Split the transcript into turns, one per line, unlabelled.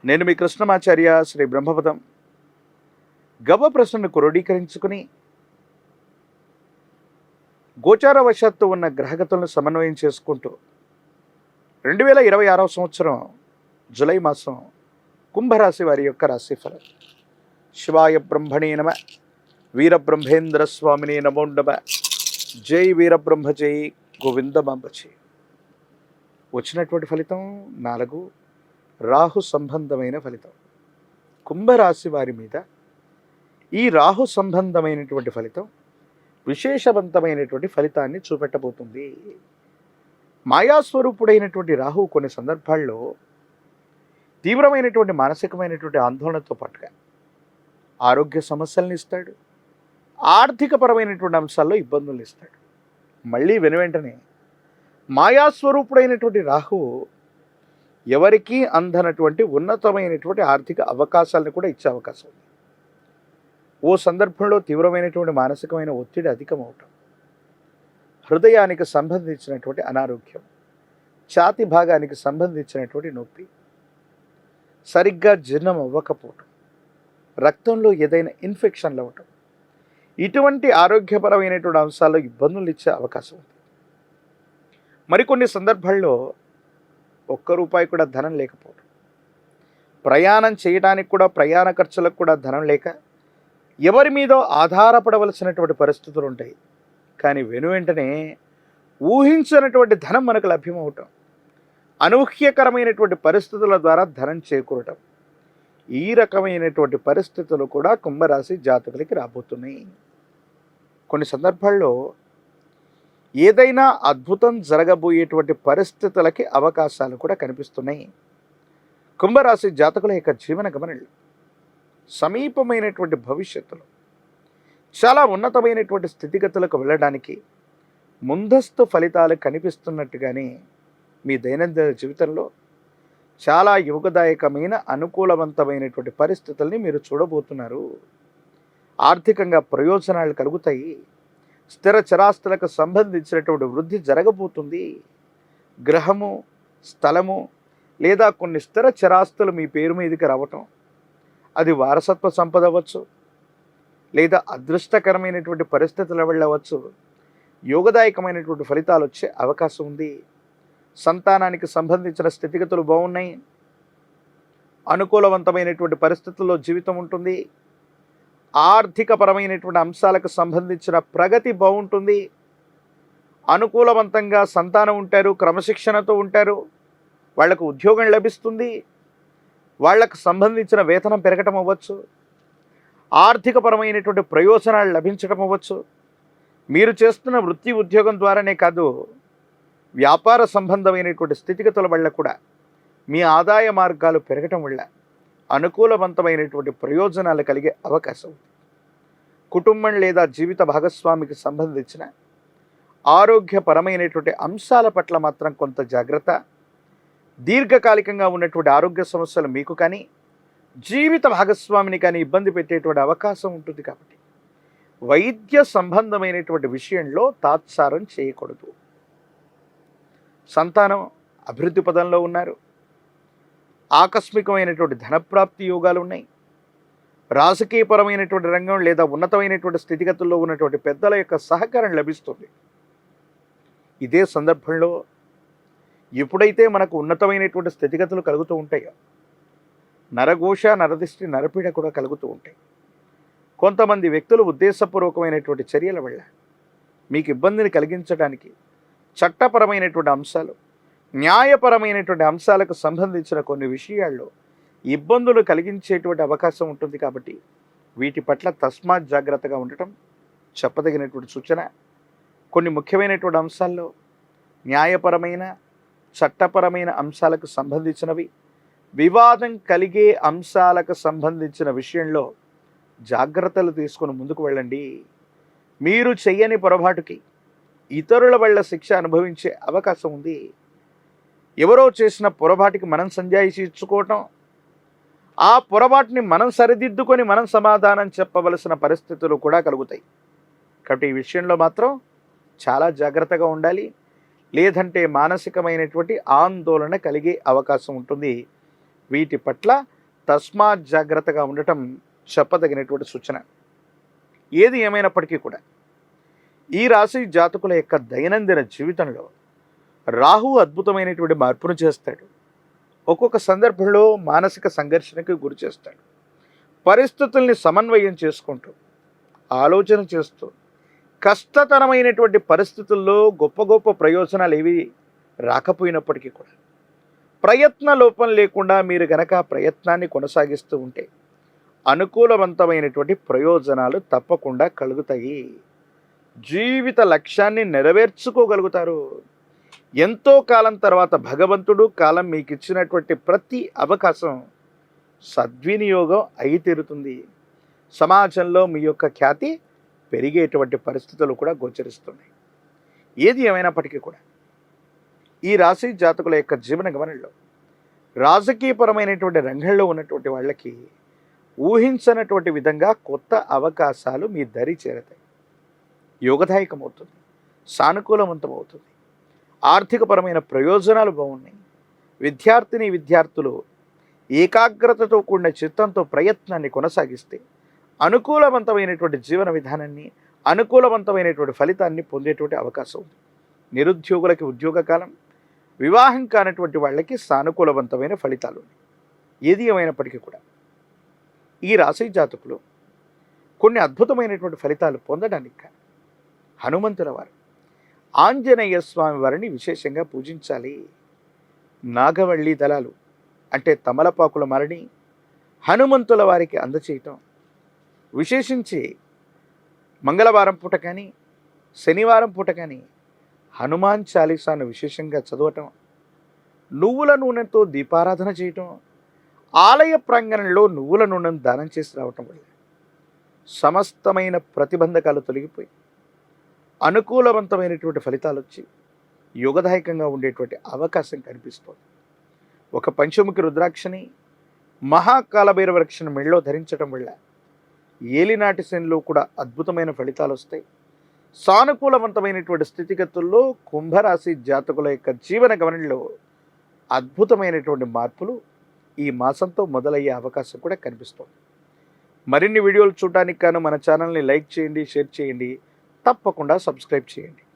నేను మీ కృష్ణమాచార్య శ్రీ బ్రహ్మపదం గవ్వ ప్రశ్నను క్రోడీకరించుకుని గోచారవశాత్తు ఉన్న గ్రహగతులను సమన్వయం చేసుకుంటూ 2026 సంవత్సరం జూలై మాసం కుంభరాశి వారి యొక్క రాశిఫలం. శివాయ బ్రహ్మణే నమ. వీరబ్రహ్మేంద్ర స్వామిని నమోండమ. జై వీరబ్రహ్మ జై గోవిందమాంబజీ. వచ్చినటువంటి ఫలితం 4 రాహు సంబంధమైన ఫలితం. కుంభరాశి వారి మీద ఈ రాహు సంబంధమైనటువంటి ఫలితం విశేషవంతమైనటువంటి ఫలితాన్ని చూపెట్టబోతుంది. మాయాస్వరూపుడైనటువంటి రాహు కొన్ని సందర్భాల్లో తీవ్రమైనటువంటి మానసికమైనటువంటి ఆందోళనతో పాటుగా ఆరోగ్య సమస్యలను ఇస్తాడు, ఆర్థికపరమైనటువంటి అంశాల్లో ఇబ్బందులు ఇస్తాడు. మళ్ళీ వెనువెంటనే మాయాస్వరూపుడైనటువంటి రాహు ఎవరికీ అందనటువంటి ఉన్నతమైనటువంటి ఆర్థిక అవకాశాలను కూడా ఇచ్చే అవకాశం ఉంది. ఓ సందర్భంలో తీవ్రమైనటువంటి మానసికమైన ఒత్తిడి అధికమవటం, హృదయానికి సంబంధించినటువంటి అనారోగ్యం, ఛాతి భాగానికి సంబంధించినటువంటి నొప్పి, సరిగ్గా జీర్ణం అవ్వకపోవటం, రక్తంలో ఏదైనా ఇన్ఫెక్షన్లు అవ్వటం, ఇటువంటి ఆరోగ్యపరమైనటువంటి అంశాల్లో ఇబ్బందులు ఇచ్చే అవకాశం ఉంది. మరికొన్ని సందర్భాల్లో ₹1 కూడా ధనం లేకపోవడం, ప్రయాణం చేయడానికి కూడా ప్రయాణ ఖర్చులకు కూడా ధనం లేక ఎవరి మీదో ఆధారపడవలసినటువంటి పరిస్థితులు ఉంటాయి. కానీ వెనువెంటనే ఊహించినటువంటి ధనం మనకు లభ్యమవటం, అనూహ్యకరమైనటువంటి పరిస్థితుల ద్వారా ధనం చేకూరటం, ఈ రకమైనటువంటి పరిస్థితులు కూడా కుంభరాశి జాతకులకి రాబోతున్నాయి. కొన్ని సందర్భాల్లో ఏదైనా అద్భుతం జరగబోయేటువంటి పరిస్థితులకి అవకాశాలు కూడా కనిపిస్తున్నాయి. కుంభరాశి జాతకుల యొక్క జీవన గమనంలో సమీపమైనటువంటి భవిష్యత్తులో చాలా ఉన్నతమైనటువంటి స్థితిగతులకు వెళ్ళడానికి ముందస్తు ఫలితాలు కనిపిస్తున్నట్టుగానే మీ దైనందిన జీవితంలో చాలా యోగదాయకమైన అనుకూలవంతమైనటువంటి పరిస్థితుల్ని మీరు చూడబోతున్నారు. ఆర్థికంగా ప్రయోజనాలు కలుగుతాయి. స్థిర చరాస్తులకు సంబంధించినటువంటి వృద్ధి జరగబోతుంది. గ్రహము, స్థలము లేదా కొన్ని స్థిర చరాస్తులు మీ పేరు మీదకి రావటం, అది వారసత్వ సంపద అవ్వచ్చు, లేదా అదృష్టకరమైనటువంటి పరిస్థితుల వెళ్ళవచ్చు. యోగదాయకమైనటువంటి ఫలితాలు వచ్చే అవకాశం ఉంది. సంతానానికి సంబంధించిన స్థితిగతులు బాగున్నాయి. అనుకూలవంతమైనటువంటి పరిస్థితుల్లో జీవితం ఉంటుంది. ఆర్థికపరమైనటువంటి అంశాలకు సంబంధించిన ప్రగతి బాగుంటుంది. అనుకూలవంతంగా సంతానం ఉంటారు, క్రమశిక్షణతో ఉంటారు, వాళ్లకు ఉద్యోగం లభిస్తుంది, వాళ్లకు సంబంధించిన వేతనం పెరగటం అవ్వచ్చు, ఆర్థికపరమైనటువంటి ప్రయోజనాలు లభించడం అవ్వచ్చు. మీరు చేస్తున్న వృత్తి ఉద్యోగం ద్వారానే కాదు, వ్యాపార సంబంధమైనటువంటి స్థితిగతుల వల్ల కూడా మీ ఆదాయ మార్గాలు పెరగటం వల్ల అనుకూలవంతమైనటువంటి ప్రయోజనాలు కలిగే అవకాశం ఉంది. కుటుంబం లేదా జీవిత భాగస్వామికి సంబంధించిన ఆరోగ్యపరమైనటువంటి అంశాల పట్ల మాత్రం కొంత జాగ్రత్త. దీర్ఘకాలికంగా ఉన్నటువంటి ఆరోగ్య సమస్యలు మీకు కానీ జీవిత భాగస్వామిని కానీ ఇబ్బంది పెట్టేటువంటి అవకాశం ఉంటుంది. కాబట్టి వైద్య సంబంధమైనటువంటి విషయంలో తాత్సారం చేయకూడదు. సంతానం అభివృద్ధి పదంలో ఉన్నారు. ఆకస్మికమైనటువంటి ధనప్రాప్తి యోగాలు ఉన్నాయి. రాజకీయపరమైనటువంటి రంగం లేదా ఉన్నతమైనటువంటి స్థితిగతుల్లో ఉన్నటువంటి పెద్దల యొక్క సహకారం లభిస్తుంది. ఇదే సందర్భంలో ఎప్పుడైతే మనకు ఉన్నతమైనటువంటి స్థితిగతులు కలుగుతూ ఉంటాయో నరఘోష, నరదిష్టి, నరపీడ కూడా కలుగుతూ ఉంటాయి. కొంతమంది వ్యక్తులు ఉద్దేశపూర్వకమైనటువంటి చర్యల వల్ల మీకు ఇబ్బందిని కలిగించడానికి చట్టపరమైనటువంటి అంశాలు, న్యాయపరమైనటువంటి అంశాలకు సంబంధించిన కొన్ని విషయాల్లో ఇబ్బందులు కలిగించేటువంటి అవకాశం ఉంటుంది. కాబట్టి వీటి పట్ల తస్మాత్ జాగ్రత్తగా ఉండటం చెప్పదగినటువంటి సూచన. కొన్ని ముఖ్యమైనటువంటి అంశాల్లో న్యాయపరమైన, చట్టపరమైన అంశాలకు సంబంధించినవి, వివాదం కలిగే అంశాలకు సంబంధించిన విషయంలో జాగ్రత్తలు తీసుకొని ముందుకు వెళ్ళండి. మీరు చెయ్యని పొరపాటుకి ఇతరుల వల్ల శిక్ష అనుభవించే అవకాశం ఉంది. ఎవరో చేసిన పొరపాటుకి మనం సంజాయిషి ఇచ్చుకోవటం, ఆ పొరపాటుని మనం సరిదిద్దుకొని మనం సమాధానం చెప్పవలసిన పరిస్థితులు కూడా కలుగుతాయి. కాబట్టి ఈ విషయంలో మాత్రం చాలా జాగ్రత్తగా ఉండాలి. లేదంటే మానసికమైనటువంటి ఆందోళన కలిగే అవకాశం ఉంటుంది. వీటి పట్ల తస్మాత్ జాగ్రత్తగా ఉండటం చెప్పదగినటువంటి సూచన. ఏది ఏమైనప్పటికీ కూడా ఈ రాశి జాతకుల యొక్క దైనందిన జీవితంలో రాహు అద్భుతమైనటువంటి మార్పును చేస్తాడు. ఒక్కొక్క సందర్భంలో మానసిక సంఘర్షణకు గురి చేస్తాడు. పరిస్థితుల్ని సమన్వయం చేసుకుంటూ ఆలోచన చేస్తూ కష్టతరమైనటువంటి పరిస్థితుల్లో గొప్ప గొప్ప ప్రయోజనాలు ఏవి రాకపోయినప్పటికీ కూడా ప్రయత్న లోపం లేకుండా మీరు గనక ప్రయత్నాన్ని కొనసాగిస్తూ ఉంటే అనుకూలవంతమైనటువంటి ప్రయోజనాలు తప్పకుండా కలుగుతాయి. జీవిత లక్ష్యాన్ని నెరవేర్చుకోగలుగుతారు. ఎంతో కాలం తర్వాత భగవంతుడు కాలం మీకు ఇచ్చినటువంటి ప్రతి అవకాశం సద్వినియోగం అయి తీరుతుంది. సమాజంలో మీ యొక్క ఖ్యాతి పెరిగేటువంటి పరిస్థితులు కూడా గోచరిస్తున్నాయి. ఏది ఏమైనప్పటికీ కూడా ఈ రాశి జాతకుల యొక్క జీవన గమనంలో రాజకీయపరమైనటువంటి రంగంలో ఉన్నటువంటి వాళ్ళకి ఊహించనటువంటి విధంగా కొత్త అవకాశాలు మీ దరి చేరతాయి. యోగదాయకమవుతుంది, సానుకూలవంతమవుతుంది. ఆర్థికపరమైన ప్రయోజనాలు బాగున్నాయి. విద్యార్థులు ఏకాగ్రతతో కూడిన చిత్తంతో ప్రయత్నాన్ని కొనసాగిస్తే అనుకూలవంతమైనటువంటి జీవన విధానాన్ని, అనుకూలవంతమైనటువంటి ఫలితాన్ని పొందేటువంటి అవకాశం ఉంది. నిరుద్యోగులకి ఉద్యోగ కాలం, వివాహం కానటువంటి వాళ్ళకి సానుకూలవంతమైన ఫలితాలు ఉన్నాయి. ఏది ఏమైనప్పటికీ కూడా ఈ రాశి జాతకులు కొన్ని అద్భుతమైనటువంటి ఫలితాలు పొందడానికి కానీ హనుమంతుల వారు, ఆంజనేయ స్వామి వారిని విశేషంగా పూజించాలి. నాగవల్లి దళాలు అంటే తమలపాకుల మరిని హనుమంతుల వారికి అందచేయటం, విశేషించి మంగళవారం పూట కానీ శనివారం పూట కానీ హనుమాన్ చాలీసాను విశేషంగా చదవటం, నువ్వుల నూనెతో దీపారాధన చేయటం, ఆలయ ప్రాంగణంలో నువ్వుల నూనెను దానం చేసి రావటం వల్ల సమస్తమైన ప్రతిబంధకాలు తొలగిపోయి అనుకూలవంతమైనటువంటి ఫలితాలు వచ్చి యోగదాయకంగా ఉండేటువంటి అవకాశం కనిపిస్తుంది. ఒక పంచముఖి రుద్రాక్షని మహాకాలభైరవ రక్షణ మెళ్ళలో ధరించడం వల్ల ఏలినాటి శనిలో కూడా అద్భుతమైన ఫలితాలు వస్తాయి. సానుకూలవంతమైనటువంటి స్థితిగతుల్లో కుంభరాశి జాతకుల యొక్క జీవన గమనంలో అద్భుతమైనటువంటి మార్పులు ఈ మాసంతో మొదలయ్యే అవకాశం కూడా కనిపిస్తుంది. మరిన్ని వీడియోలు చూడడానికి గాను మన ఛానల్ని లైక్ చేయండి, షేర్ చేయండి, తప్పకుండా సబ్స్క్రైబ్ చేయండి.